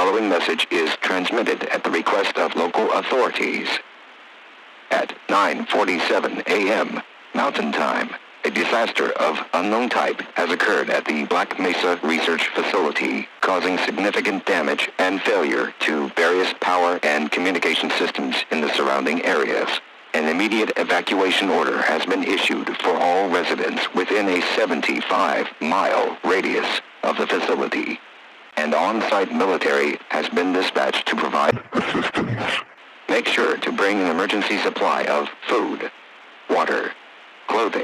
following message is transmitted at the request of local authorities. At 9:47 a.m. Mountain Time, a disaster of unknown type has occurred at the Black Mesa Research Facility, causing significant damage and failure to various power and communication systems in the surrounding areas. An immediate evacuation order has been issued for all residents within a 75-mile radius of the facility, and on-site military has been dispatched to provide assistance. Make sure to bring an emergency supply of food, water, clothing,